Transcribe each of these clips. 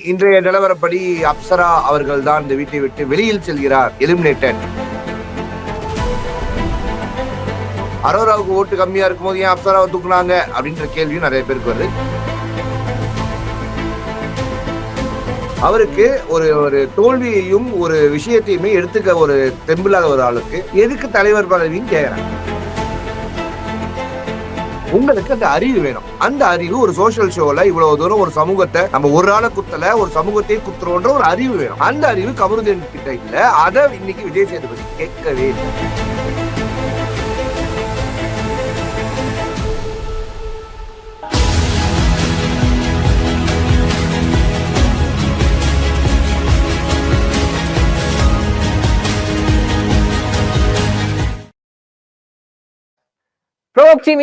இன்றைய நிலவரப்படி அப்சரா அவர்கள் தான் இந்த வீட்டை விட்டு வெளியில் செல்கிறார், எலிமினேட்டட். அரோராவுக்கு ஓட்டு கம்மியா இருக்கும்போது ஏன் அப்சராவை தூக்குனாங்க அப்படின்ற கேள்வியும் நிறைய பேருக்கு வருது. அவருக்கு ஒரு ஒரு தோல்வியையும் ஒரு விஷயத்தையுமே எடுத்துக்க ஒரு தெம்பில்லாத ஒரு ஆளுக்கு எதுக்கு தலைவர் பதவின்னு கேக்குறாங்க. உங்களுக்கு அந்த அறிவு வேணும். அந்த அறிவு ஒரு சோசியல் ஷோல இவ்வளவு தூரம் ஒரு சமூகத்தை நம்ம ஒரு ஆளை குத்தல, ஒரு சமூகத்தையே குத்துறோன்ற ஒரு அறிவு வேணும். அந்த அறிவு கமருதீன் கிட்ட இல்ல. அதை இன்னைக்கு விஜய் சேதுபதி கேட்கவே இல்லை.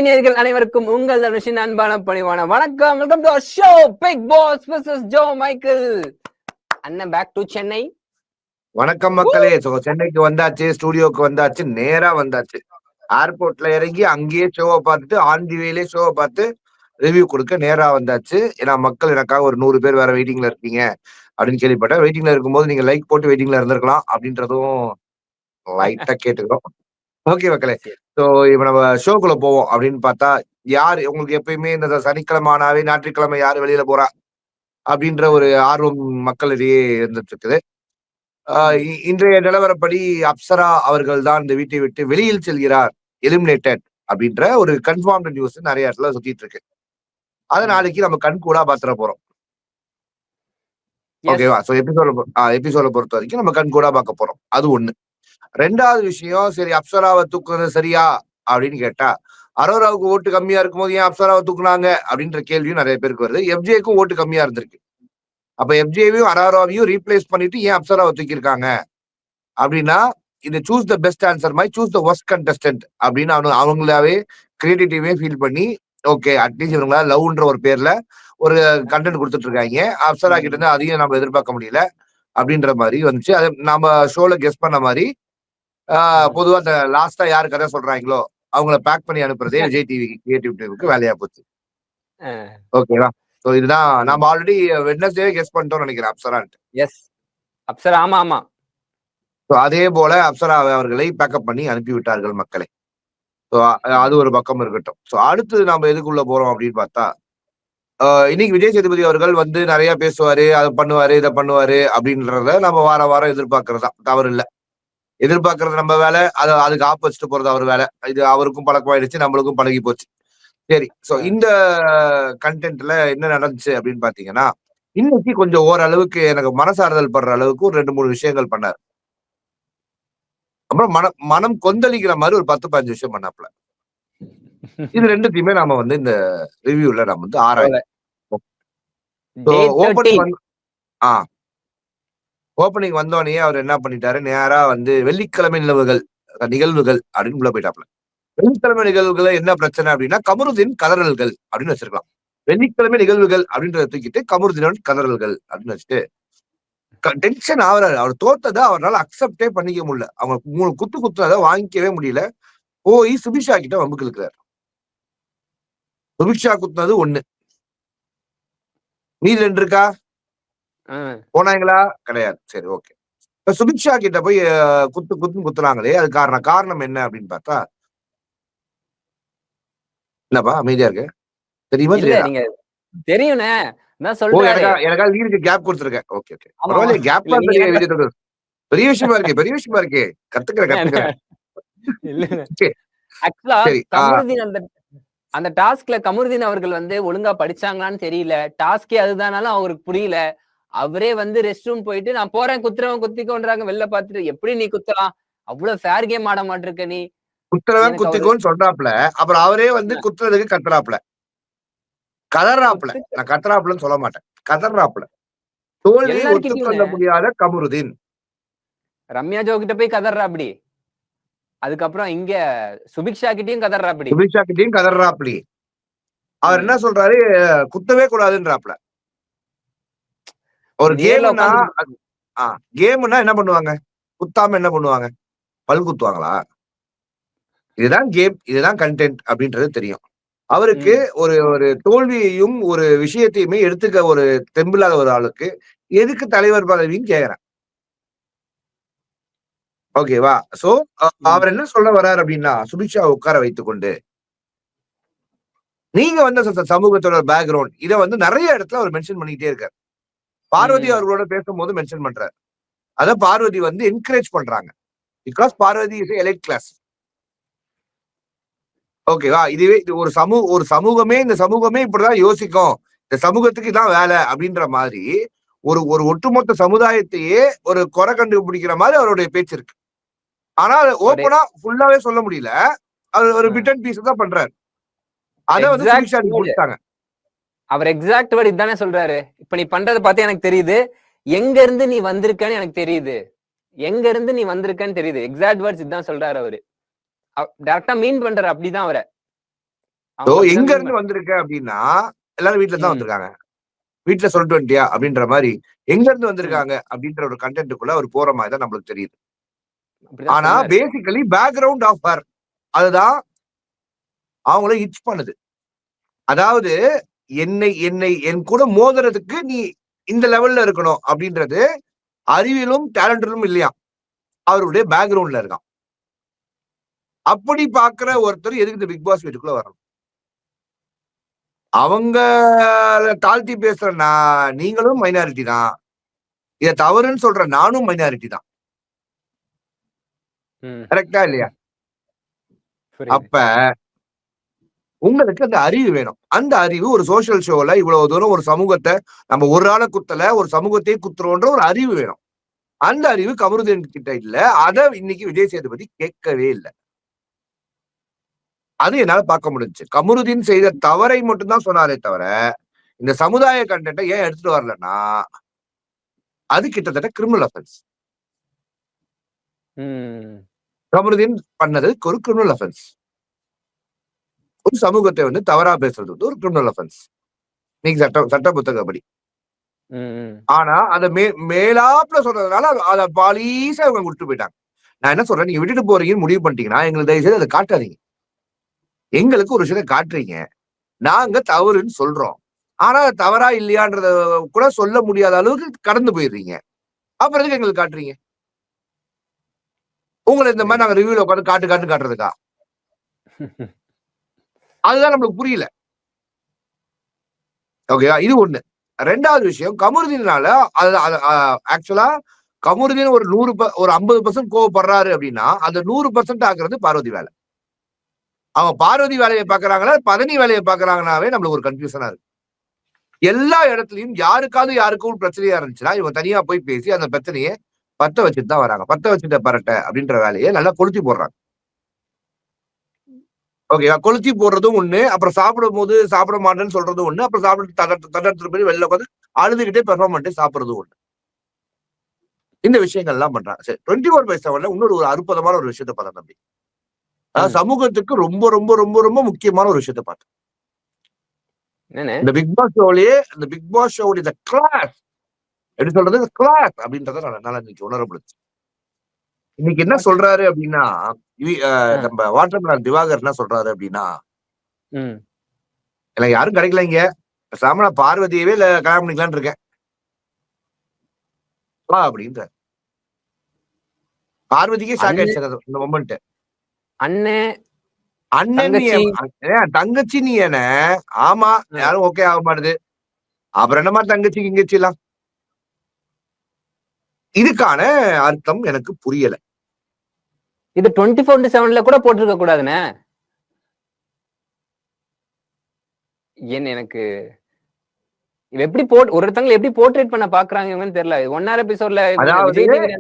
நேயர்கள் அனைவருக்கும் உங்கள் தனுஷின் அன்பான பணிவான வணக்கம். Welcome to show Bigg Boss versus Joe Michael. அண்ணன் பேக் டு சென்னை. வணக்கம் மக்களே. சென்னைக்கு வந்தாச்சு, ஸ்டுடியோக்கு வந்தாச்சு, நேரா வந்தாச்சு. ஏர்போர்ட்ல இறங்கி அங்கேயே ஷோவை பார்த்துட்டு ஆன் தி வேலே ஷோவை பார்த்து ரிவ்யூ கொடுக்க நேரா வந்தாச்சு. ஏன்னா மக்கள் எனக்காக ஒரு 100 பேர் வேற வெயிட்டிங்ல இருக்கீங்க அப்படின்னு கேள்விப்பட்டேன். வெயிட்டிங்ல இருக்கும்போது நீங்க லைக் போட்டு வெயிட்டிங்ல இருந்திருக்கலாம் அப்படின்றதும் லைட்டா கேட்டுக்கிறோம். ஓகே மக்களே. ஸோ இப்ப நம்ம ஷோக்குள்ள போவோம் அப்படின்னு பார்த்தா, யார் உங்களுக்கு எப்பயுமே இந்த சனிக்கிழமை ஆனாவே ஞாயிற்றுக்கிழமை யாரு வெளியில போறா அப்படின்ற ஒரு ஆர்வம் மக்களிடையே இருந்துட்டு இருக்குது. இன்றைய நிலவரப்படி அப்சரா அவர்கள் தான் இந்த வீட்டை விட்டு வெளியில் செல்கிறார், எலிமினேட்டட் அப்படின்ற ஒரு கன்ஃபார்ம்டு நியூஸ் நிறைய இடத்துல சுத்திட்டு இருக்கு. அதை நாளைக்கு நம்ம கண் கூட பாத்துற போறோம். ஓகேவா? ஸோ எபிசோட பொறுத்த வரைக்கும் நம்ம கண் கூட பார்க்க போறோம். அது ஒண்ணு. ரெண்டாவது விஷயம், சரி அப்சராவை தூக்குறது சரியா அப்படின்னு கேட்டா, அரோராவுக்கு ஓட்டு கம்மியா இருக்கும்போது ஏன் அப்சராவை தூக்குனாங்க அப்படின்ற கேள்வியும் நிறைய பேருக்கு வருது. எஃப்ஜேக்கும் ஓட்டு கம்மியா இருந்திருக்கு. அப்ப எஃப்ஜேவையும் அரோராவையும் ரீப்ளேஸ் பண்ணிட்டு ஏன் அப்சராவை தூக்கியிருக்காங்க அப்படின்னா, இது சூஸ் த பெஸ்ட் ஆன்சர் மாதிரி சூஸ் த ஒர்ஸ்ட் கண்டஸ்டன்ட் அப்படின்னு அவங்களாவே கிரியேட்டிவே ஃபீல் பண்ணி, ஓகே அட்லீஸ்ட் இவங்களா லவ்ன்ற ஒரு பேர்ல ஒரு கண்டென்ட் கொடுத்துட்டு இருக்காங்க. அப்சரா கிட்ட இருந்து அதையும் நம்ம எதிர்பார்க்க முடியல அப்படின்ற மாதிரி வந்துச்சு. அதை நம்ம ஷோல கெஸ் பண்ண மாதிரி பொதுவா அந்த லாஸ்டா யாரு கதை சொல்றாங்களோ அவங்கள பேக் பண்ணி அனுப்புறதே விஜய் டிவி கிரியேட்டிவ் வேலையா போச்சு. ஓகேவா? சோ இதுதான் நம்ம ஆல்ரெடி வெட்னஸ்டே கெஸ் பண்ணிட்டோம்னு நினைக்கிறேன் அப்சரான்ட்டு. எஸ் அப்சரா, ஆமா ஆமா. சோ அதே போல அப்சரா அவர்களை பேக்கப் பண்ணி அனுப்பி விட்டார்கள் மக்களே. சோ அது ஒரு பக்கம் இருக்கட்டும். சோ அடுத்து நாம எதுக்குள்ள போறோம் அப்படின்னு பார்த்தா, இன்னைக்கு விஜய் சேதுபதி அவர்கள் வந்து நிறைய பேசுவாரு, அதை பண்ணுவாரு, இதை பண்ணுவாரு அப்படின்றத நம்ம வாரம் எதிர்பார்க்கறதா தவறு இல்லை. எதிர்பார்க்கறது நம்ம வேலை, அதுக்கு ஆப்போசிட் போறது அவர் வேலை. இது அவருக்கும் பழக்கமாயிடுச்சு, நம்மளுக்கும் பழகி போச்சு. சரி, சோ இந்த கண்டென்ட்ல என்ன நடந்துச்சு அப்படின்னு பாத்தீங்கன்னா, இன்னைக்கு கொஞ்சம் ஓரளவுக்கு எனக்கு மனசாறுதல் படுற அளவுக்கு ஒரு 2-3 விஷயங்கள் பண்ணாரு. அப்புறம் மனம் கொந்தளிக்கிற மாதிரி ஒரு 10-15 விஷயம் பண்ணாப்ல. இது ரெண்டுத்தையுமே நாம வந்து இந்த ரிவ்யூல நம்ம வந்து ஆராய்வோம். ஓப்பனிங் வந்தோடனே அவர் என்ன பண்ணிட்டாரு, நேரா வந்து வெள்ளிக்கிழமை நிகழ்வுகள் அப்படின்னு உள்ள போயிட்டாப்ல. வெள்ளிக்கிழமை நிகழ்வுகள் என்ன பிரச்சனை அப்படின்னா, கமருதீன் கதறல்கள் அப்படின்னு வச்சிருக்கலாம். வெள்ளிக்கிழமை நிகழ்வுகள் அப்படின்றத தூக்கிட்டு கமருதீன் கதறல்கள் அப்படின்னு வச்சுட்டு டென்ஷன் ஆகுறாரு. அவர் தோத்ததை அவரால் அக்செப்டே பண்ணிக்க முடியல. அவங்க 3 குத்துனதை வாங்கிக்கவே முடியல. போய் சுபிக்ஷா கிட்ட வம்புக்கு இழுக்கிறாரு. சுபிக்ஷா குத்துனது 1, மீதி 2 இருக்கா? போனாங்களா? கிடையாது. சரி, ஓகே. சுபிக்ஷா கிட்ட போய் குத்துறாங்களே, அது காரணம் என்ன அப்படின்னு பார்த்தா, என்னப்பா அமைதியா இருக்கு? தெரியுமா தெரியாதா? தெரியும்ண்ணே, நான் சொல்றேன். எனக்காக லீடுக்கு கேப் கொடுத்துருக்கேன். ஓகே ஓகே, பரவாயில்ல. கேப் பெரிய விஷயமா இருக்கு. கத்துக்கிறேன். அந்த டாஸ்க்ல கமருதீன் அவர்கள் வந்து ஒழுங்கா படிச்சாங்களான்னு தெரியல. டாஸ்கே அதுதானாலும் அவருக்கு புரியல. அவரே வந்து ரெஸ்ட் ரூம் போயிட்டு நான் போறேன், குத்துறவன் குத்திக்கோன்றாங்க. வெளில பாத்துட்டு எப்படி நீ குத்தலாம்? அவ்வளவு ஃபேர் கேம் ஆட மாட்டிருக்க நீ. குத்துறவன் குத்திக்கோன்னு சொல்றாப்ல. அப்புறம் அவரே வந்து குத்துறதுக்கு கத்துறாப்ல, கதறாப்ல. நான் கத்துறாப்லன்னு சொல்ல மாட்டேன், கதறாப்ல. தோல்வியை ஒத்துக்கொள்ள முடியாத கமருதீன் ரம்யா ஜோ கிட்ட போய் கதறாப்படி. அதுக்கப்புறம் இங்க சுபிக்ஷா கிட்டயும் கதறாப்படி. அவர் என்ன சொல்றாரு, குத்தவே கூடாதுன்றாப்ல. ஒரு கேம்னா என்ன பண்ணுவாங்க? குத்தாம என்ன பண்ணுவாங்க? பல் குத்துவாங்களா? இதுதான் கேம், இதுதான் கண்டென்ட் அப்படின்றது தெரியும். அவருக்கு ஒரு ஒரு தோல்வியையும் ஒரு விஷயத்தையுமே எடுத்துக்க ஒரு தெம்பில்லாத ஒரு ஆளுக்கு எதுக்கு தலைவர் பதவின்னு கேக்குறேன். ஓகேவா? சோ அவர் என்ன சொல்ல வர்றாரு அப்படின்னா, சுபிக்ஷா உட்கார வைத்துக் கொண்டு, நீங்க வந்த சமூகத்தோட பேக்ரவுண்ட் இத வந்து நெறைய இடத்துல அவர் மென்ஷன் பண்ணிக்கிட்டே இருக்காரு. பார்வதி அவர்களோட பேசும்போது மென்ஷன் பண்றாரு. அத பார்வதி வந்து என்கரேஜ் பண்றாங்க. Because Parvathi is elite class. ஓகேவா? இதுவே இது ஒரு சமூகமே இந்த சமூகமே இப்படிதான் யோசிக்கும். இந்த சமூகத்துக்கு இதான் வேலை அப்படின்ற மாதிரி ஒரு ஒரு ஒட்டுமொத்த சமுதாயத்தையே ஒரு குறை கண்டுபிடிக்கிற மாதிரி அவருடைய பேச்சு இருக்கு. ஆனா அத ஓப்பனா ஃபுல்லாவே சொல்ல முடியல. அவர் ஒரு பிட் அண்ட் பீஸ் தான் பண்றாரு. அத வந்து சுபிக்ஷா முடிச்சாங்க. அவர் எக்ஸாக்ட் வேர்ட் இதானே சொல்றாரு. இப்ப நீ பண்றத பார்த்து எனக்கு தெரியுது. எங்க இருந்து நீ வந்திருக்கன்னு எனக்கு தெரியுது. எங்க இருந்து நீ வந்திருக்கன்னு தெரியுது. எக்ஸாக்ட் வேர்ட்ஸ் இதான் சொல்றாரு அவரு. டைரக்டா மீன் பண்றாரு அப்படிதான் அவரை. எங்க இருந்து வந்திருக்க அப்படின்னா எல்லாரும் வீட்டுல தான் வந்திருக்காங்க. வீட்டுல சொல்லிட்டு வந்துட்டியா அப்படின்ற மாதிரி எங்க இருந்து வந்திருக்காங்க அப்படின்ற ஒரு கண்டென்ட்டுக்குள்ள அவர் போற மாதிரி தான் நம்மளுக்கு தெரியுது. ஆனா பேசிக்கலி பேக்ரவுண்ட் ஆஃப் ஹர் அதுதான் அவங்கள இட்ச் பண்ணுது. அதாவது என் கூட மோதுறதுக்கு நீ இந்த லெவல்ல இருக்கணும் அப்படின்றது அறிவிலும் டேலண்டிலும் இல்லையா, அவருடைய பேக்ரவுண்ட்ல இருக்கான். அப்படி பாக்குற ஒருத்தர் எதுக்கு இந்த பிக் பாஸ் வீட்டுக்குள்ள வரணும்? அவங்க தாழ்த்தி பேசுற நீங்களும் மைனாரிட்டி தான். இத தவறுன்னு சொல்ற நானும் மைனாரிட்டி தான். கரெக்டா இல்லையா? அப்ப உங்களுக்கு அந்த அறிவு வேணும். அந்த அறிவு ஒரு சோசியல் ஷோல இவ்வளவு தூரம் ஒரு சமூகத்தை நம்ம ஒரு ஆளை குத்தல, ஒரு சமூகத்தையே குத்துறோன்ற ஒரு அறிவு வேணும். அந்த அறிவு கமருதீன் கிட்ட இல்ல. அத இன்னைக்கு விஜய் சேதுபதி கேட்கவே இல்லை. அது என்னால பார்க்க முடிஞ்சுச்சு. கமருதீன் செய்த தவறை மட்டும் தான் சொன்னாரே தவிர, இந்த சமுதாய கண்டென்ட்டை ஏன் எடுத்துட்டு வரலன்னா, அது கிட்டத்தட்ட கிரிமினல் அஃபென்ஸ். கமருதீன் பண்ணது ஒரு கிரிமினல் அஃபென்ஸ். ஒரு சமூகத்தை வந்து தவறா பேசுறது வந்து ஒரு கிரிமினல் அஃபென்ஸ். நீங்க சட்ட புத்தகப்படி. ஆனா அத மேலாப்ல சொல்றதுனால அத பாலீஸா இவங்க விட்டு போயிட்டாங்க. நான் என்ன சொல்றேன், நீங்க விட்டுட்டு போறீங்கன்னு முடிவு பண்ணிட்டீங்கன்னா எங்களுக்கு தயவு செய்து அதை காட்டாதீங்க. எங்களுக்கு ஒரு விஷயத்தை காட்டுறீங்க, நாங்க தவறுன்னு சொல்றோம். ஆனா தவறா இல்லையான்றத கூட சொல்ல முடியாத அளவுக்கு கடந்து போயிடுறீங்க. அப்புறம் எதுக்கு எங்களுக்கு காட்டுறீங்க? உங்களை இந்த மாதிரி நாங்க ரிவ்யூல உட்காந்து காட்டுறதுக்கா? அதுதான் நம்மளுக்கு புரியல. ஓகேவா? இது ஒண்ணு. 2வது விஷயம், கமருதீனால ஆக்சுவலா கமருதீன் ஒரு 50% கோவப்படுறாரு அப்படின்னா அந்த 100% ஆக்குறது பார்வதி வேலை. அவங்க பார்வதி வேலையை பாக்குறாங்களா, பதனி வேலையை பாக்குறாங்கன்னாவே நம்மளுக்கு ஒரு கன்ஃபியூஷனா இருக்கு. எல்லா இடத்துலயும் யாருக்கும் பிரச்சனையா இருந்துச்சுன்னா இவங்க தனியா போய் பேசி அந்த பிரச்சனையை பத்த வச்சுட்டு தான் வராங்க. பத்த வச்சுட்ட பரட்ட அப்படின்ற வேலையை நல்லா கொளுத்தி போடுறாங்க. ஓகேவா? கொளுத்தி போடுறதும் ஒண்ணு, அப்புறம் சாப்பிடும்போது சாப்பிட மாட்டேன்னு சொல்றதும் ஒண்ணு, அப்புறம் சாப்பிட்டு தட்டத்துல போய் வெளில உட்காந்து அழுதுகிட்டே பெர்ஃபார்ம் சாப்பிடுறதும் ஒண்ணு. இந்த விஷயங்கள் எல்லாம் பண்றாங்க. சரி, 24/7 இன்னொரு ஒரு அற்புதமான ஒரு விஷயத்த பார்த்தேன் தம்பி. சமூகத்துக்கு ரொம்ப ரொம்ப ரொம்ப ரொம்ப முக்கியமான ஒரு விஷயத்த பார்த்தேன். இந்த பிக் பாஸ் ஷோவுடைய கிளாஸ் எப்படி சொல்றது, கிளாஸ் அப்படின்றத நான் இன்னைக்கு உணர முடிச்சு. இன்னைக்கு என்ன சொல்றாரு அப்படின்னா, நம்ம வாட்டர் திவாகர் என்ன சொல்றாரு அப்படின்னா, எனக்கு யாரும் கிடைக்கல இங்க, பேசாம நான் பார்வதியவே கல்யாணம் பண்ணிக்கலான்னு இருக்கேன் அப்படின்ற. பார்வதிக்கே ஷாக் ஆயிடுச்சு இந்த மொமெண்ட். அண்ணன் தங்கச்சி நீ என்ன? ஆமா, யாரும் ஓகே ஆக மாட்டுது. அப்புறம் என்னமா தங்கச்சி கிங்கச்சி எல்லாம்? இதுக்கான அர்த்தம் எனக்கு புரியல. இது 24/7 கூட போட்டிருக்க கூடாதுண்ணே. எனக்கு எப்படி ஒருத்தங்களை எப்படி போர்ட்ரேட் பண்ண பாக்குறாங்கன்னு தெரியல. 1 hour எபிசோட்ல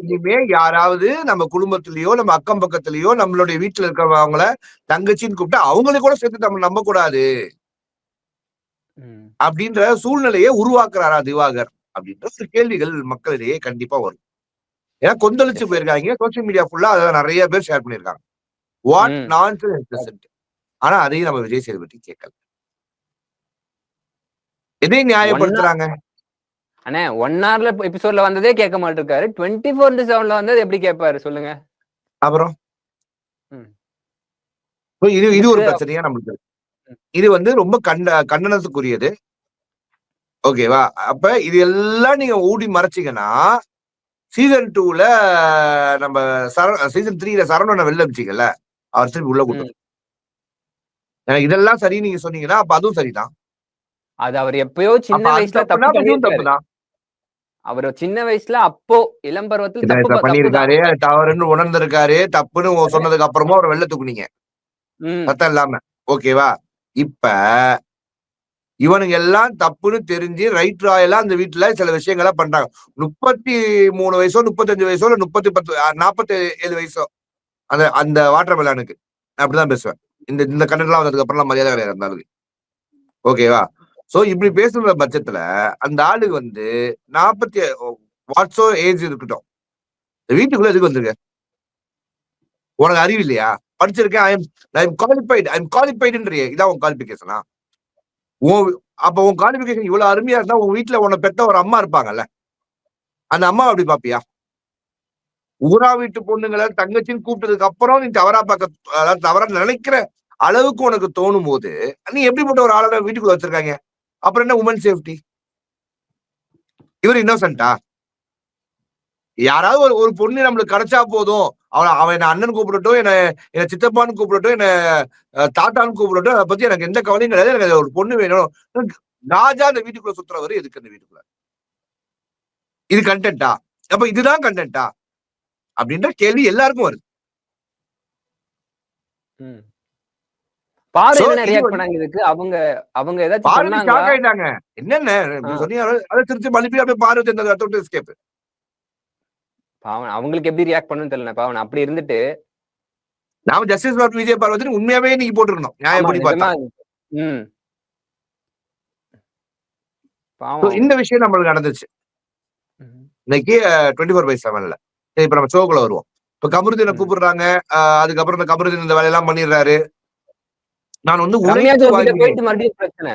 இனிமே யாராவது நம்ம குடும்பத்திலயோ நம்ம அக்கம் பக்கத்திலயோ நம்மளுடைய வீட்டுல இருக்கிறவங்கள தங்கச்சின்னு கூப்பிட்டா அவங்களை கூட சேர்த்து நம்ம நம்ப கூடாது அப்படின்ற சூழ்நிலையை உருவாக்குறாரா திவாகர் அப்படின்ற ஒரு கேள்விகள் மக்களிடையே கண்டிப்பா வரும். ஏன்னா கொந்தளிச்சு போயிருக்காங்க. சோசியல் மீடியா ஃபுல்லா அதை நிறைய பேர் ஷேர் பண்ணிருக்காங்க. What nonsense. ஆனா அதையும் நம்ம விஜய் சேதுபதி கேட்கல. எதை நியாயப்படுத்துறாங்க? அண்ணே 1 hour எபிசோட்ல வந்ததே கேட்க மாட்டிருக்காரு. 24/7 வந்தது எப்படி கேட்பாரு சொல்லுங்க? அப்புறம் இது ஒரு பிரச்சனையா நம்மளுக்கு. இது வந்து ரொம்ப கண்டனத்துக்குரியது. ஓகேவா? அப்ப இது எல்லாம் நீங்க ஊடி மறைச்சீங்கன்னா, சீசன் 2ல நம்ம சீசன் 3ல சரவணன வெளில அனுப்பிச்சீங்கல்ல, அவர் திருப்பி உள்ள கூட்டு இதெல்லாம் சரி நீங்க சொன்னீங்கன்னா, அப்ப அதுவும் சரிதான். அது அவர் எப்பயோ அப்ப சின்ன அது வயசுல தப்புனா, தப்பு அப்ப இதுவும் பண்ணியிருக்காரு. தப்புதான். அவரு சின்ன வயசுல அப்போ இளம் பருவத்தில் சின்ன வயசுல தப்பு தான். பண்ணியிருக்காரு. அது தவறுன்னு உணர்ந்திருக்காரு. தப்புன்னு சொன்னதுக்கு அப்புறமா அவர வெளில தூக்குனீங்க. ம். சத்தம் இல்லாம. ஓகேவா? இப்ப இவனுங்க எல்லாம் தப்புன்னு தெரிஞ்சு ரைட் ராயலா அந்த வீட்ல சில விஷயங்கள பண்றாங்க. 33 வயசோ, 35 வயசோ, இல்ல 47 வயசோ அந்த அந்த வாட்டர் மெலனுக்கு. நான் அப்படிதான் பேசுவேன். இந்த இந்த கண்டென்ட்லாம் வந்ததுக்கு அப்புறம்லாம் மரியாதை கிடையாது அந்த ஆளுக்கு. ஓகேவா? சோ இப்படி பேசுற பட்சத்துல அந்த ஆளு வந்து 40 வாட்ஸோ ஏஜ் இருக்கட்டும். வீட்டுக்குள்ள எதுக்கு வந்திருக்க? உனக்கு அறிவு இல்லையா? படிச்சிருக்கேன். ஐ அம் குவாலிஃபைட். ஐ அம் குவாலிஃபைடுன்றியே. இதான் உன் குவாலிஃபிகேஷனா? உன் அப்ப உன் குவாலிஃபிகேஷன் இவ்வளவு அருமையா இருந்தா உன் வீட்ல உன்ன பெத்த ஒரு அம்மா இருப்பாங்கல்ல. அந்த அம்மாவ எப்படி பாப்பியா? ஊரா வீட்டு பொண்ணுங்கள தங்கச்சின்னு கூப்பிட்டதுக்கு அப்புறம் நீ தவறா அதாவது தவறா நினைக்கிற அளவுக்கு உனக்கு தோணும்போது, நீ எப்படிப்பட்ட ஒரு ஆள வீட்டுக்குள்ள வச்சிருக்காங்க? அப்புறம் என்ன வுமன் சேஃப்டி? இவரு இன்னோசென்ட்டா? யாராவது ஒரு ஒரு பொண்ணு நம்மளுக்கு கிடைச்சா போதும். அவன் என்ன அண்ணன் கூப்பிடட்டும், என்ன சித்தப்பான்னு கூப்பிடட்டும், என்ன தாத்தான்னு கூப்பிடட்டும். அத பத்தி எனக்கு எந்த கவலையும் கிடையாது. எனக்கு ஒரு பொண்ணு வேணும். காஜா அந்த வீட்டுக்குள்ள சுத்துறவரு எதுக்கு அந்த வீட்டுக்குள்ள? இது கன்டென்ட்டா? அப்ப இதுதான் கன்டென்ட்டா? அப்படின்ற கேள்வி எல்லாருக்கும் வருது. ம். பாரு சோ என்னென்ன இது ரியாக்ட் வந்து பண்ணாங்க இதுக்கு? அவங்க அவங்க ஏதாச்சும் பார்வதி சொன்னாங்களா? ஷாக் ஆயிட்டாங்க. என்னண்ணே ஆ. இப்படி சொன்னீங்க? அத திருச்சி மழுப்பி அப்படியே பார்வதி அந்த இடத்த விட்டு எஸ்கேப். பாவம் அவங்களுக்கு எப்படி ரியாக்ட் பண்ணணும்னு தெரியல. பாவம் அப்படி இருந்துட்டு நாம ஜஸ்டிஸ் ஃபார் விஜய் பார்வதின்னு உண்மையாவே இன்னைக்கு போட்டுருக்கணும். ஆமா நியாயப்படி பார்த்தா. நிஜமா. ம். சோ பாவம். இந்த விஷயம் நம்மளுக்கு நடந்துச்சு. ம். இன்னைக்கு 24/7ல. சரி இப்ப நம்ம ஷோக்குள்ள வருவோம். இப்ப கமருதீன ம். கூப்பிடுறாங்க. அதுக்கப்புறம் இந்த கமருதீன் இந்த வேலையெல்லாம் பண்ணிடுறாரு. நான் வந்து ரம்யா உழைத்து ஜோதிட்ட வாங்கினேன். போயிட்டு மறுபடியும் பிரச்சனை.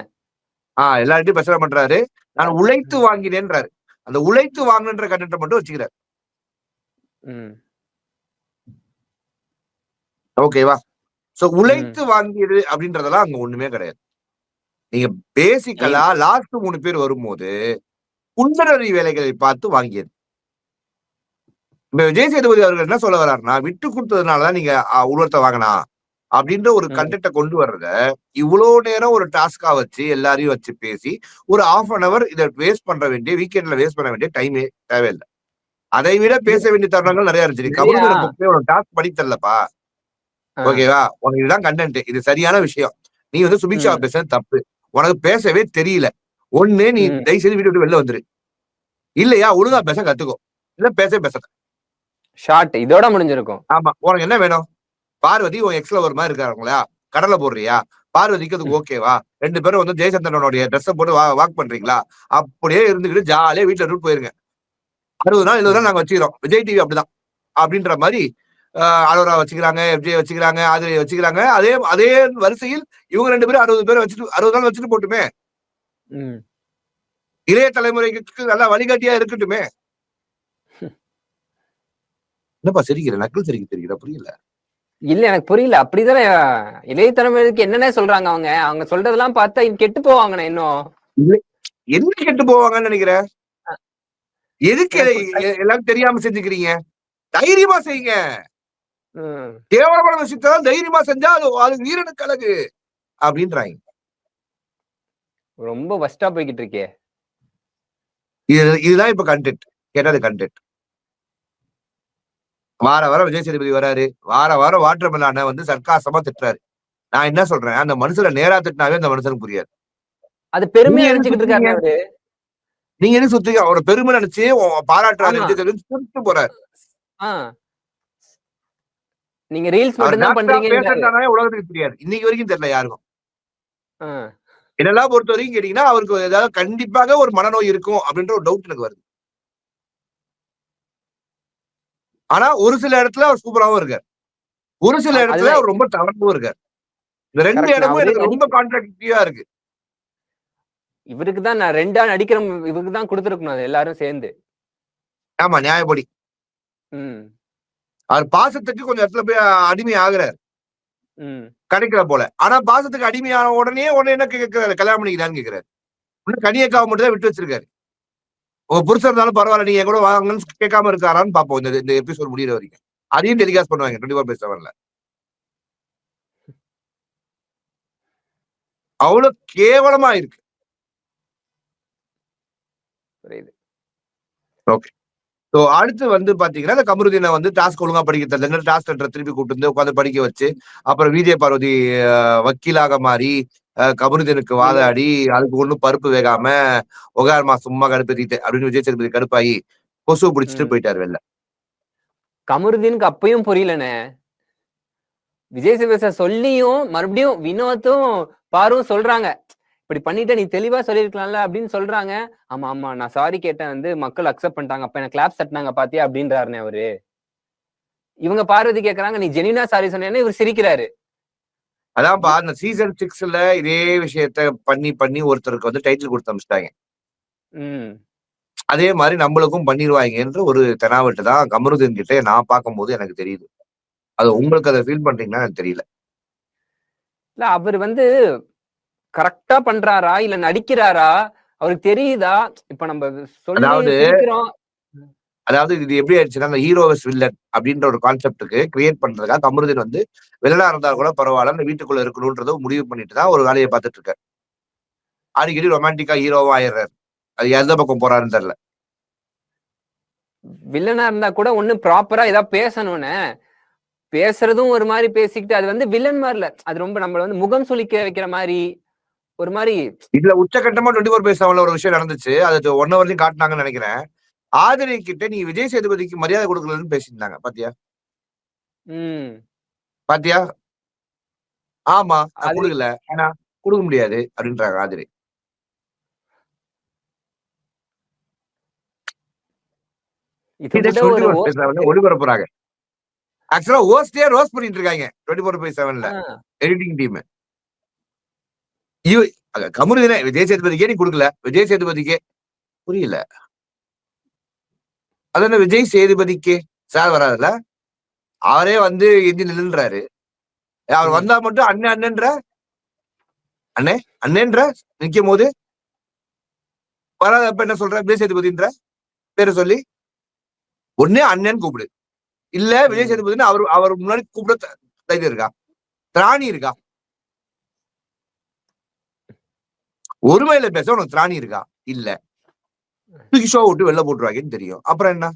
எல்லார்ட்டயும் பிரச்சனை பண்றாரு. நான் உழைத்து ம். வாங்கினேன்றாரு. அந்த உழைத்து வாங்கினன்ற கண்டென்ட்ட மட்டும் வச்சுக்கிறாரு. ம். ஓகேவா? சோ ம். உழைத்து வாங்கியது அப்படின்றதெல்லாம் அங்க ஒண்ணுமே கிடையாது. நீங்க பேசிக்கலா லாஸ்ட் 3 பேர் வரும்போது, குண்டனரி வேலைகளை பார்த்து வாங்கியது. இப்ப விஜய் சேதுபதி அவர்கள் என்ன சொல்ல வர்றாருன்னா, விட்டு குடுத்ததுனால தான் நீங்க உருவத்த வாங்கலாம். அப்படின்ற ஒரு ம். கன்டென்ட்ட கொண்டு வர்றத, இவ்ளோ நேரம் ஒரு டாஸ்க்கா வச்சு, எல்லாரையும் வச்சு பேசி, ஒரு 1/2 அன் ஹவர் இத வேஸ்ட் பண்ற வேண்டிய வீக்கெண்ட்ல வேஸ்ட் பண்ண வேண்டிய டைமே தேவையில்ல. அதை விட பேச வேண்டிய தருணங்கள் நெறைய இருந்துச்சு. நீ நெறையா கமருதீன கூப்பிட்டு உனக்கு டாஸ்க் பண்ணி தரலப்பா. ஆ. ஓகேவா? உனக்கு இதுதான் கன்டென்ட். இது சரியான விஷயம். நீ வந்து சுபிக்ஷாவ ம். பேசுனது தப்பு. உனக்கு பேசவே தெரியல. ஒண்ணு நீ ம். தயவு செய்து வீட்ட விட்டு வெளில வந்துரு. இல்லையா ஒழுங்கா பேச கத்துக்கோ. இல்ல பேசவே பேசாத. ஷார்ட் இதோட முடிஞ்சிருக்கும். ஆமா. உனக்கு என்ன வேணும்? பார்வதி உன் எக்ஸ் லவர் மாரி இருக்காங்களா? கடல போடுறியா? பார்வதிக்கு அதுக்கு ஓகேவா? 2 பேரும் வந்து ஜெயசந்திரனுடைய ட்ரெஸ்ஸ போட்டு வாக் பண்றீங்களா? அப்படியே இருந்துகிட்டு ஜாலியா வீட்ல இருந்துட்டு போயிருங்க. 60 நாள் 70 நாள் ம். நாங்க வச்சுக்கிறோம். விஜய் டிவி அப்படிதான். அப்படின்ற மாரி அரோரா வச்சுக்கிறாங்க, எஃப்ஜே வச்சுக்கிறாங்க, ஆதிரை வச்சுக்கிறாங்க. அதே அதே வரிசையில் இவங்க 2 பேரும் 60 பேர வச்சுட்டு 60 நாள் வச்சுட்டு போட்டுமே. ம். இளைய தலைமுறைக்கு நல்லா வழிகாட்டியா இருக்கட்டுமே. என்னப்பா சிரிக்கிற? நக்கல் சிரிக்க தெரியுதா? புரியல. இல்ல எனக்கு புரியல. அப்படிதானே இளைய தலைமுறைக்கு என்னன்னே சொல்றாங்க அவங்க. அவங்க சொல்றதெல்லாம் பார்த்தா கெட்டு போவாங்கண்ணே இன்னும். இல்ல என்ன கெட்டு போவாங்கன்னு நெனைக்கிற? அ எதுக்கு எனக்கு எல்லாம் தெரியாம செஞ்சுக்கிறீங்க? தைரியமா செய்யுங்க. ம். கேவலமான விஷயத்த தைரியமா செஞ்சா அது அது வீரனுக்கு அழகு அப்படின்றாங்க. ரொம்ப வொர்ஸ்ட்டா போய்க்கிட்டு இருக்கே. இதுதான் இப்ப கன்டென்ட். கேட்டா அது கன்டென்ட். வாரம் விஜய் சேதுபதி வராரு. வாரம் வாட்டர் மெலன வந்து சர்க்காசமா திட்டுறாரு. நான் என்ன சொல்றேன், அந்த மனுஷன நேரா திட்டினாவே அந்த மனுஷனுக்கு புரியாது. அது நீங்க பெருமையா எதுக்கு நெனச்சுக்கிட்டு சுத்துறீங்க? இருக்காருண்ணே அவரு. நீங்க எதுக்கு சுத்துறீங்க? அவர பெருமை நெனச்சு பாராட்டுறாரு ஆமா. விஜய் சேதுபதி சொல்லிட்டு போறாரு. ஆ. நீங்க ரீல்ஸ் அவர் மட்டும் தான் டாக்டரா பண்றீங்கன்றாரு. பேஷண்டானாவே உலகத்துக்கு தெரியாது. இன்னைக்கு வரைக்கும் தெரியல யாருக்கும். ஆ. என்னெல்லாம் பொறுத்தவரைக்கும் கேட்டீங்கன்னா, அவருக்கு ஏதாவது கண்டிப்பாக ஒரு மனநோய் இருக்கும் அப்படின்ற ஒரு டவுட் எனக்கு வருது. ஆனா ஒரு சில இடத்துல அவர் சூப்பராவும் இருக்காரு. ஒரு சில இடத்துல அதுதான் அவர் ரொம்ப தவறாவும் இருக்காரு. இந்த 2 கரெக்ட். இடமும் எனக்கு ரொம்ப கான்ட்ராடிக்டிவா இருக்கு. இவருக்கு தான் நான் 2ஆ நடிக்கிற இவருக்கு தான் குடுத்துருக்கணும் அது எல்லாரும் சேர்ந்து. ஆமா நியாயப்படி. ம். அவர் பாசத்துக்கு கொஞ்சம் இடத்துல போய் அடிமை ஆகுறாரு. ம். கிடைக்கல போல. ஆனா பாசத்துக்கு அடிமையான உடனே என்ன கேட்கிறாரு? கல்யாணம் பண்ணிக்கலான்னு கேட்கிறாரு. இன்னும் கனியக்காவை மட்டும் தான் விட்டு வச்சிருக்காரு. உங்க புருஷன் இருந்தாலும் பரவாயில்ல, நீங்க என் கூட வாங்கன்னு கேட்காம இருக்காரான்னு பார்ப்போம் இந்த எபிசோட் முடியிற வரைக்கும். அதையும் டெலிகாஸ்ட் பண்ணுவாங்க 24/7ல. அவ்வளவு கேவலமா இருக்கு. புரியுது. ஓகே. சோ அடுத்து வந்து பாத்தீங்கன்னா, இந்த கமருதீன வந்து டாஸ்க் ஒழுங்கா படிக்க தெரியலன்னு டாஸ்க் சென்டர திருப்பி கூட்டிட்டு வந்து உட்கார்ந்து படிக்க வச்சு, அப்புறம் விஜய பார்வதி வக்கீலாக மாறி, கமருதீனுக்கு இல்ல. வாதாடி, அதுக்கு ஒண்ணும் பருப்பு வேகாம, "உட்காரும்மா சும்மா கடுப்பேத்திட்டு" அப்படின்னு விஜய் சேதுபதி கடுப்பாயி, கொசுவ புடிச்சுட்டு ம். போயிட்டாரு வெளில. கமருதீனுக்கு அப்பயும் புரியலண்ணே. விஜய் சேதுபதி சார் சொல்லியும் மறுபடியும் வினோத்தும் பாருவும் சொல்றாங்க. இப்படி பண்ணிட்ட நீ தெளிவா சொல்லியிருக்கலாம்ல அப்படின்னு சொல்றாங்க. ஆமா, ஆமா நான் சாரி கேட்டேன் வந்து மக்கள் அக்செப்ட் பண்ணிட்டாங்க. அப்ப எனக்கு கிளாப்ஸ் தட்டுனாங்க பாத்தியா அப்படின்றாருண்ணே அவரு. இவங்க பார்வதி கேட்கறாங்க, நீ ஜெனியூனா சாரி சொன்னேன்னு இவரு சிரிக்கிறாரு. அதான்ப்பா இ இந்த சீசன் 6ல இதே விஷயத்த பண்ணி ஒருத்தருக்கு வந்து டைட்டில் குடுத்து அனுப்பிச்சுட்டாங்க. ம். அதே மாரி நம்மளுக்கும் பண்ணிருவாய்ங்கன்ற ஒரு தெனாவட்டு தான் கமருதீன் கிட்ட நான் பார்க்கும்போது எனக்கு தெரியுது. அது உங்களுக்கு அத ஃபீல் பண்றீங்களான்னு எனக்கு தெரியல. இல்ல அவரு வந்து கரெக்ட்டா பண்றாரா? இல்ல நடிக்கிறாரா? அவருக்கு தெரியுதா? இப்ப நம்ம சொல்லி அதாவது சிரிக்கிறோம். அதாவது இது எப்படி ஆயிடுச்சுன்னா, அந்த ஹீரோ வெஸ் வில்லன் அப்படின்ற ஒரு கான்செப்ட்க்கு கிரியேட் பண்றதுக்காக கமருதீன் வந்து வில்லனா இருந்தா கூட பரவால்ல. அந்த வீட்டுக்குள்ள இருக்கணும்ன்றத முடிவு பண்ணிட்டு தான் ஒரு வேலைய பார்த்துட்டு இருக்காரு. அடிக்கடி ரொமான்டிக்கா ஹீரோவா ஆயிடுறாரு. அது எந்த பக்கம் போறாருன்னு தெரியல. வில்லனா இருந்தா கூட ஒண்ணு ப்ராப்பரா ஏதாவது பேசணும்னே. பேசுறதும் ஒரு மாரி பேசிக்கிட்டு அது வந்து வில்லன் மாரி இல்ல. அது ரொம்ப நம்மள வந்து முகம் சுளிக்க வைக்கிற மாரி, ஒரு மாரி இதுல உச்சகட்டமா 24/7ல ஒரு விஷயம் நடந்துச்சு. அது 1 ஹவர்லயும் காட்டுனாங்கன்னு நெனைக்கிறேன். ஆதிரை கிட்ட நீ விஜய் சேதுபதிக்கு மரியாதை குடுக்கலன்னு பேசியிருந்தாங்க. பாத்தியா? ம். பாத்தியா? ஆமா. நான் அது குடுக்கல. ஏன்னா குடுக்க முடியாது அப்படின்றாங்க ஆதிரை. இத இத விட ஒரு 24/7ல ஹோஸ்ட்க்கு ஒளிபரப்புறாங்க. ஆக்சுவலா ஹோஸ்டே ரோஸ்ட் பண்ணிட்டு இருக்காய்ங்க. 24/7ல ஆ எடிட்டிங் டீம். இவ கமருதீனே விஜய் சேதுபதிக்கே நீ குடுக்கல. விஜய் சேதுபதிக்கே புரியல. அது என்ன விஜய் சேதுபதிக்கே சார் வராருல்ல? அவரே வந்து எந்தி நில்லுன்றாரு. அவர் ம். வந்தா மட்டும் அண்ணன்ற, அண்ணே அண்ணேன்ற நிக்கும்போது, வராதப்ப என்ன சொல்ற? விஜய் சேதுபதின்ற பேர சொல்லி. ஒண்ணு அண்ணன்னு கூப்பிடு. இல்ல விஜய் ம். சேதுபதின்னு அவர் முன்னாடி கூப்பிட தைரியம் இருக்கா? திராணி இருக்கா? ஒருமையில பேச உனக்கு திராணி இருக்கா? இல்ல. தூக்கி ஷோ விட்டு வெளில போட்டுருவாங்கன்னு தெரியும். அப்புறம் என்ன?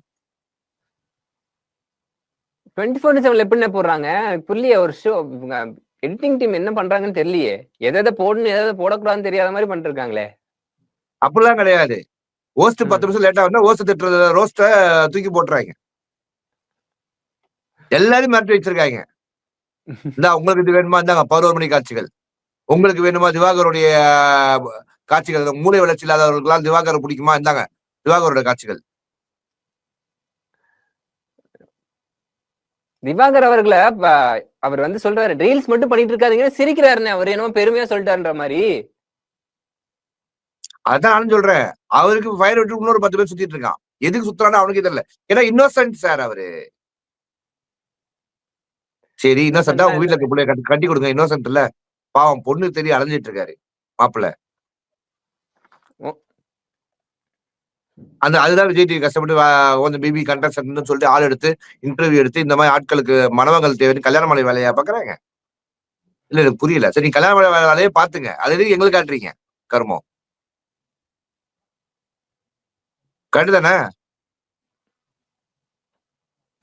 24/7ல எப்படிண்ணே போடுறாங்க? எனக்கு புரியலையே ஒரு ஷோ இவங்க எடிட்டிங் டீம் என்ன பண்றாங்கன்னு தெரியலையே. எத எத போடணும், எத எத போடக்கூடாதுன்னு தெரியாத மாரி பண்ணிட்டுருக்காங்களே. அப்படிலாம் கிடையாது. ஹோஸ்ட் 10 ம். நிமிஷம் லேட்டா வந்தா ஹோஸ்ட் திட்டுற ரோஸ்ட்ட தூக்கி போட்டுறாய்ங்க. எல்லாரையும் மிரட்டி வச்சிருக்காய்ங்க. இந்தா உங்களுக்கு இது வேணுமா? இந்தாங்க 11 மணி காட்சிகள். உங்களுக்கு வேணுமா திவாகருடைய காட்சிகள், மூளை வளர்ச்சி இல்லாதவர்களுக்கெல்லாம் திவாகர் பிடிக்குமா? இந்தாங்க திவாகரோட காட்சிகள். திவாகர் அவர்கள அவர் வந்து சொல்றாரு, ரீல்ஸ் மட்டும் பண்ணிட்டு இருக்காதீங்கன்னு சிரிக்கிறாருண்ணே. அவரு என்னமோ பெருமையா சொல்லிட்டாருன்ற மாரி. அதான் நானும் சொல்றேன். அவருக்கு ஃபயர் விட்டு இன்னொரு 10 பேர் சுத்திட்டு இருக்கான். எதுக்கு சுத்துறான்னு அவனுக்கே தெரியல. ஏன்னா இன்னோசென்ட் சார் அவரு. சரி இன்னோசென்ட்டா இன்னோசென்ட்லாம் உங்க இல்ல. வீட்ல இருக்க புள்ளைய கட்டி கொடுங்க. இன்னோசென்ட் இல்ல. பாவம் பொண்ணு தேடி அலைஞ்சிட்டு இருக்காரு. மாப்பிள. ஒ அதுதான் விஜய் டிவி கஷ்டப்பட்டு கொஞ்சம் பிபி கண்டஸ்டன்ட்னு சொல்லிட்டு ஆள் எடுத்து, இன்டர்வியூ எடுத்து இந்த மாரி ஆட்களுக்கு மணமகள் தேவைன்னு கல்யாண மாலை வேலையா பார்க்குறாங்க? இல்ல எனக்கு புரியல. சரி நீங்க கல்யாண மாலை வேலையே பார்த்துங்க. அத எதுக்கு எங்களுக்கு காட்டுறீங்க? கருமம். கரெக்ட் தானே?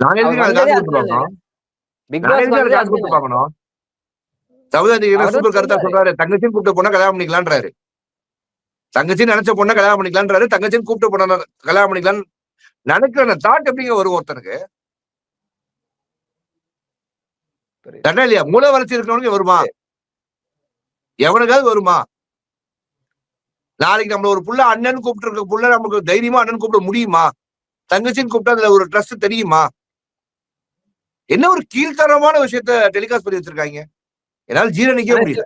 நாங்க அவர் எதுக்குங்க அதுக்கு வந்ததே காசு குடுத்து அதுதானே. பார்க்கணும்? பிக் நாங்க பாஸ்க்கு எதுக்கு அதுக்கு வந்ததே காசு குடுத்து அதுதானே. பார்க்கணும்? சவுதி என்ன அவர் தான் சூப்பர் கருத்தா சொல்றாரு. சொல்றாரு. தங்கச்சின்னு கூப்பிட்ட பொண்ண கல்யாணம் பண்ணிக்கலான்றாரு. தங்கச்சின்னு நெனச்ச பொண்ண கல்யாணம் பண்ணிக்கலான்றாரு. தங்கச்சின்னு கூப்பிட்ட பொண்ண கல்யாணம் பண்ணிக்கலான்னு நெனைக்கிற தாட் எப்படிங்க வரும் ஒருத்தனுக்கு? புரியுது. கரெக்ட்டா இல்லையா? மூளை வளர்ச்சி இருக்கிறவனுக்கு வருமா? எவனுக்காவது வருமா? நாளைக்கு நம்மள ஒரு புள்ள அண்ணன்னு கூப்பிட்டு இருக்க புள்ள நமக்கு தைரியமா அண்ணன்னு கூப்பிட முடியுமா? தங்கச்சின்னு கூப்பிட்டா அதுல ஒரு ட்ரஸ்ட் தெரியுமா? என்ன ஒரு கீழ்த்தரமான விஷயத்த டெலிகாஸ்ட் பண்ணி வச்சிருக்காய்ங்க. என்னால ஜீரணிக்கவே ஆனா சில முடியல.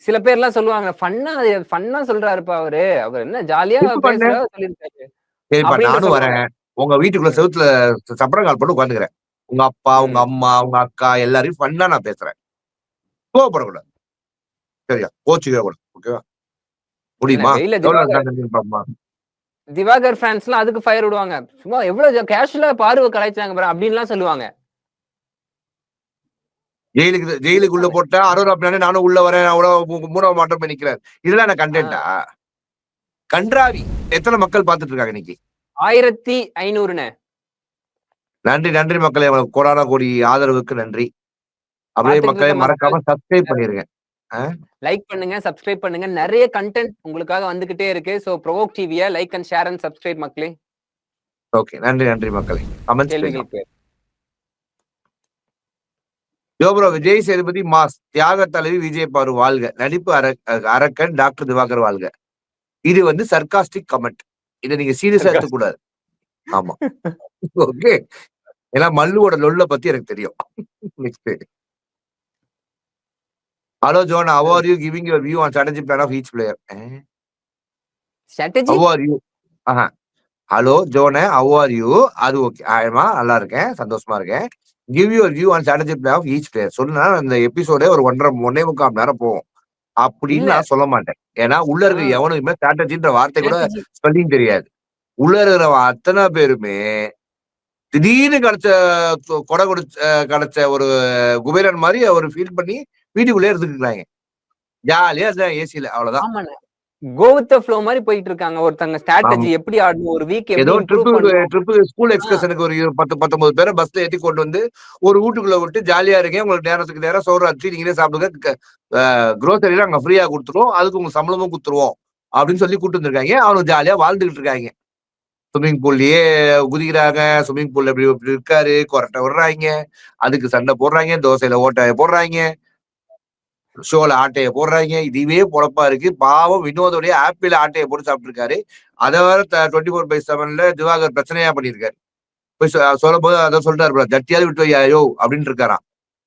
சில பேர்லாம் சொல்லுவாங்க, ஃபன்னா சொல்றாருப்பா அவரு. அவர் என்ன ஜாலியா எப்ப பண்ண? பேசுறாரு சொல்லியிருக்காரு. சரிப்பா அப்படின்னு நானும் சொல்லுவாங்க. வரேன். உங்க வீட்டுக்குள்ள ம். செவுத்துல சப்பரம் கால் போட்டு உட்கார்ந்துக்கிறேன். உங்க அப்பா, உங்க ம். அம்மா, உங்க அக்கா எல்லாரையும் ஃபன்னா நான் பேசுறேன். கோவப்படக்கூடாது. சரியா? கோச்சுக்கவே கூடாது. ஓகேவா? முடியுமா? வெயில எவ்வளவு பாப்போமா? திவாகர் ஃபேன்ஸ்லாம் அதுக்கு ஃபயர் விடுவாங்க. சும்மா எவ்வளவு கேஷுவலா பார்வ கலாய்ச்சாங்க பாரு அப்படின்லாம் சொல்லுவாங்க. ஜெயிலுக்குள்ள போட்டா அரோரா பின்னாடி நானும் உள்ள வரேன். மூணாவது மாற்றம் போய் நிக்கிறேன். இதெல்லாம் என்ன கண்டென்ட்டா? கன்றாவி. எத்தனை மக்கள் பார்த்துட்டு இருக்காங்க இன்னைக்கு? 1500ண்ணே. நன்றி மக்களே. கோடான கோடி ஆதரவுக்கு நன்றி. அப்படியே மக்களே மறக்காம சப்ஸ்கிரைப் பண்ணிருங்க. லைக் பண்ணுங்க, சப்ஸ்கிரைப் பண்ணுங்க. நிறைய கண்டென்ட் உங்களுக்காக வந்துகிட்டே இருக்கு. சோ ப்ரோவோக் டிவியை like and share and subscribe மக்களே. ஓகே. நன்றி மக்களே. கமெண்ட்ஸ் கேள்விகளுக்கு ப்ரோ விஜய் சேதுபதி மாஸ் தியாக தலைவி விஜய் பாரு வாழ்க. நடிப்பு அரக்கன் டாக்டர் திவாகர் வாழ்க. இது வந்து சர்காஸ்டிக் கமெண்ட். இதை நீங்க சீரியஸா எடுத்துக்கூடாது. ஆமா. ஓகே. ஏன்னா மல்லுவோட லொல்ல பத்தி எனக்கு தெரியும். Hello John, how are you giving your view on strategy plan of each player? strategy? How are you? Hello ஜோனே, how are you? அது ஓகே. ஆமா, நல்லா இருக்கேன், சந்தோஷமா இருக்கேன். Give your view on strategy plan of each player. சொன்னா இந்த எபிசோடே ஒரு 1.5 மணி நேரம் போகும் அப்படின்னு நான் சொல்ல மாட்டேன். ஏன்னா உள்ள இருக்க எவனுக்குமே ஸ்ட்ராட்டஜின்ற வார்த்தை கூட ஸ்பெல்லிங் தெரியாது. உள்ள இருக்கிற அத்தனை பேருமே திடீர்னு கிடைச்ச ஒரு குபேரன் மாதிரி அவர் ஃபீல் பண்ணி வீட்டுக்குள்ளே இருந்துக்கிறாங்க. ஜாலியா இருந்தா ஏசியில. அவ்வளவுதான். கோ வித் தி ஃப்ளோ மாதிரி போயிட்டு இருக்காங்க. ஒருத்தங்க ஸ்ட்ராட்டஜி எப்படி ஆடணும், ஒரு வீக் எப்படி இம்ப்ரூவ் பண்ணணும். ட்ரிப் ஸ்கூல் எக்ஸ்கர்ஷனுக்கு ஒரு 10-19 பேரை பஸ்ல ஏத்தி கொண்டு வந்து ஒரு வீட்டுக்குள்ள விட்டு ஜாலியா இருக்கேன், உங்களுக்கு நேரத்துக்கு நேரம் சோறு அடிச்சு நீங்களே சாப்பிடுங்க, குரோசரி அங்க ஃப்ரீயா கொடுத்துருவோம், அதுக்கு உங்களுக்கு சம்பளமும் கொடுத்துருவோம் அப்படின்னு சொல்லி கூட்டு வந்திருக்காங்க. அவனுக்கு ஜாலியா வாழ்ந்துகிட்டு இருக்காங்க. ஸ்விம்மிங் பூல்லயே குதிக்கிறாங்க. ஸ்விம்மிங் பூல்ல எப்படி இருக்காரு, கொரட்டை விடுறாங்க, அதுக்கு சண்டை போடுறாங்க, தோசையில ஓட்டைய போடுறாங்க, ஷோல ஆட்டைய போடுறாங்க. இதுவே பொழப்பா இருக்கு. பாவம் வினோதோடைய ஆப்பிள் ஆட்டையை போட்டு சாப்பிட்டு இருக்காரு. அதை வேற 24/7 திவாகர் பிரச்சனையா பண்ணிருக்காரு. போய் சொல்லும் போது அதை சொல்றாரு, ஜட்டியாவது விட்டு வையோ அப்படின்னு இருக்காராம்.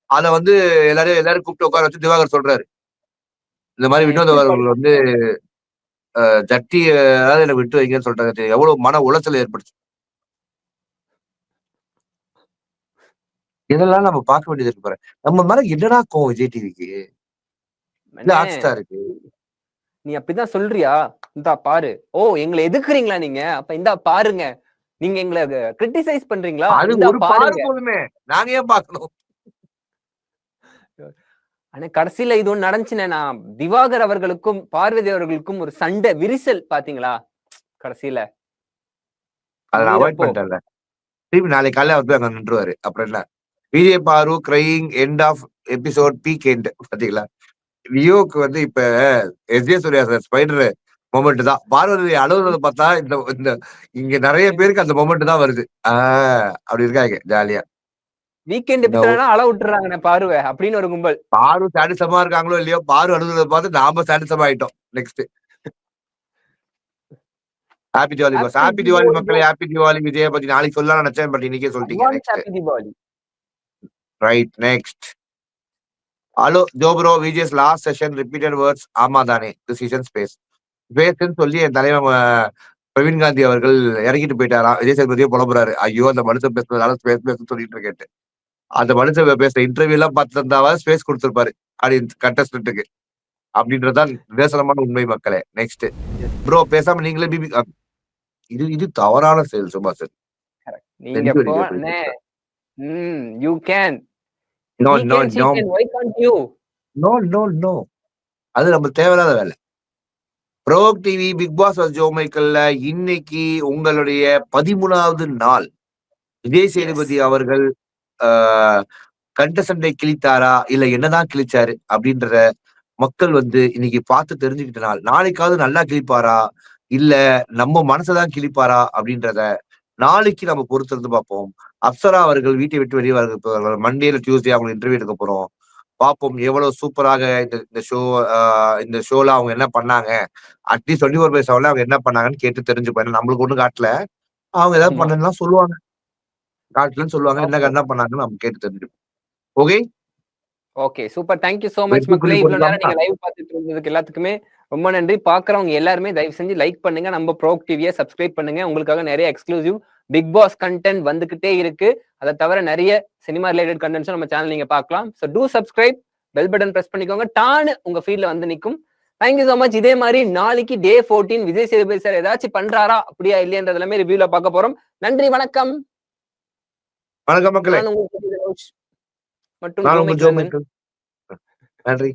அதை வந்து எல்லாரும் கூப்பிட்டு உட்கார வச்சு திவாகர் சொல்றாரு, இந்த மாதிரி வினோத் அவர்கள் வந்து ஜட்டி எனக்கு விட்டு வைங்கன்னு சொல்றாங்க. எவ்வளவு மன உளைச்சல் ஏற்படுச்சு. இதெல்லாம் நம்ம பார்க்க வேண்டியது இருக்கு பாரு. நம்ம மேல என்னடா கோவம் விஜய் டிவிக்கு, இருக்கு. நீ அப்படிதான் சொல்றியா? இந்தா பாரு. ஓ, எங்களை எதுக்குறீங்களா நீங்க? அப்ப இந்தா பாருங்க. நீங்க எங்களை கிரிட்டிசைஸ் பண்றீங்களா? அது ஒரு பாரு போதுமே, நாங்க ஏன் பார்க்கணும்? ஆனா கடைசியில இது ஒண்ணு நடந்துச்சுனே, நான் திவாகர் அவர்களுக்கும் பார்வதி அவர்களுக்கும் ஒரு சண்டை விரிசல் பாத்தீங்களா கடைசியில? அதை நான் அவாய்ட் பண்ணிட்டேன்ல. திருப்பி நாளைக்கு காலையில அவர் போய் அங்க நின்றுவாரு. அப்புறம் என்ன, விஜய் பாரு crying end of episode peak end. பாத்தீங்களா? லியோக்கு வந்து இப்ப எஸ்.ஜே. சூர்யா ஸ்பைடர் மொமெண்ட் தான். பார்வதி அழுகுறத பார்த்தா இந்த இங்க நிறைய பேருக்கு அந்த மொமெண்ட் தான் வருது. அப்படி இருக்காங்க ஜாலியா. வீக்கெண்ட் எபிசோட்னா அழ விட்டுறாங்க பார்வை அப்படின்னு ஒரு கும்பல். பாரு சாடிசமா இருக்காங்களோ இல்லையோ, பாரு அழுகுறத பார்த்து நாம சாடிசம் ஆயிட்டோம். Next happy Diwali boss. Happy Diwali மக்களே. ஹாப்பி திவாலி. விஜய பத்தி நாளைக்கு சொல்லலாம் நினைச்சேன், பட் இன்னைக்கே சொல்லிட்டீங்க. Right, next. ஹலோ ஜோப்ரோ, விஜேஸ் லாஸ்ட் செஷன் ரிப்பீட்டட் வேர்ட்ஸ் ஆமா தானே, டிசிஷன் ஸ்பேஸ்ன்னு சொல்லி என் தலைவர் பிரவீன் காந்தி அவர்கள் இறக்கிட்டு போயிட்டாராம். விஜய் சேதுபதியே புலம்புறாரு, ஐயோ அந்த மனுஷன் பேசுறதுனால ஸ்பேஸ் சொல்லிட்டு கேட்டு, அந்த மனுஷன் பேசுற இன்டர்வியூ எல்லாம் பார்த்து தந்தாவது ஸ்பேஸ் கொடுத்துருப்பாரு அப்படின்னு கண்டஸ்டன்ட்டுக்கு. அப்படின்றதுதான் நிதர்சனமான உண்மை மக்களே. நெக்ஸ்ட் ப்ரோ, பேசாம நீங்களே பிபி. இது தவறான செயல் சுபாஷ். You can. No. அது நம்ம தேவையில்லாத வேலை. ப்ரோவோக் டிவி பிக் பாஸ் ஜோ மைக்கேல்ல இன்னைக்கு உங்களுடைய 13வது நாள். விஜய் சேதுபதி அவர்கள் கண்டஸ்டன்டை கிழித்தாரா இல்ல என்னதான் கிழிச்சாரு அப்படின்றத மக்கள் வந்து இன்னைக்கு பார்த்து தெரிஞ்சுக்கிட்ட நாள். நாளைக்காவது நல்லா கிழிப்பாரா இல்ல நம்ம மனசைதான் கிழிப்பாரா அப்படின்றத நாளைக்கு நம்ம பொறுத்திருந்து பார்ப்போம். அப்சரா அவர்கள் வீட்டை விட்டு வெளியே வருகிறார்கள். மண்டேல டியூஸ்டே அவங்க இன்டர்வியூ எடுக்க போறோம். பார்ப்போம் எவ்வளவு சூப்பராக இந்த ஷோல அவங்க என்ன பண்ணாங்க, அட்லீஸ்ட் 24/7 அவங்க என்ன பண்ணாங்கன்னு கேட்டு தெரிஞ்சுப்போம். நம்மளுக்கு ஒண்ணும் காட்டல, அவங்க ஏதாவது பண்ணலாம் சொல்லுவாங்க, காட்டலன்னு சொல்லுவாங்க. என்ன பண்ணாங்கன்னு நம்ம கேட்டு தெரிஞ்சுப்போம். Okay super. Thank you so much மக்களே. இவ்வளவு நேரம் நீங்க லைவ் பார்த்துட்டு இருந்ததுக்கு எல்லாத்துக்குமே ரொம்ப நன்றி. பாக்குறவங்க எல்லாருமே தயவு செஞ்சு லைக் பண்ணுங்க, நம்ம ப்ரோவோக் டிவியை சப்ஸ்கிரைப் பண்ணுங்க. உங்களுக்காக நிறைய எக்ஸ்க்ளூசிவ் பிக் பாஸ் கண்டென்ட் வந்துகிட்டே இருக்கு. அதை தவிர நிறைய சினிமா ரிலேட்டட் கண்டென்ட்ஸும் நம்ம சேனல் நீங்க பார்க்கலாம். So two subscribe. Bell button press பண்ணிக்கோங்க. டான்னு உங்க ஃபீல்ட்ல வந்து நிக்கும். Thank you so much. இதே மாதிரி நாளைக்கு டே 14 விஜய் சேதுபதி சார் ஏதாச்சும் பண்றாரா அப்படியா இல்லையன்றது எல்லாமே ரிவ்யூல பார்க்க போறோம். நன்றி, வணக்கம். வணக்கம் மக்களே. நான் உங்கள் மற்றும் நான் ஜோ உங்கள் ஜோ மைக்கேல். மைக்கேல். நன்றி.